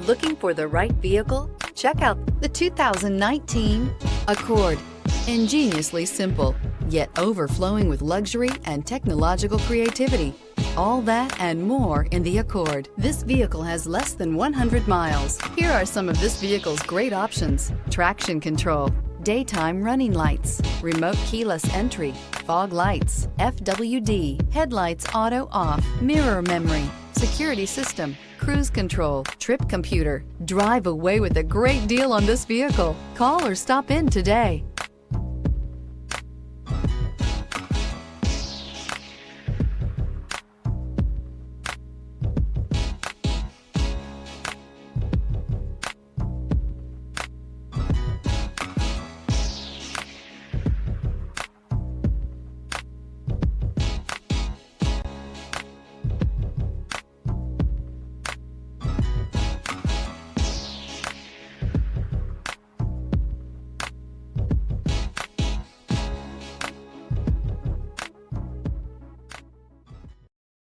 Looking for the right vehicle? Check out the 2019 Accord. Ingeniously simple, yet overflowing with luxury and technological creativity. All that and more in the Accord. This vehicle has less than 100 miles. Here are some of this vehicle's great options: traction control, daytime running lights, remote keyless entry, fog lights, FWD, headlights auto off, mirror memory, security system, cruise control, trip computer. Drive away with a great deal on this vehicle. Call or stop in today.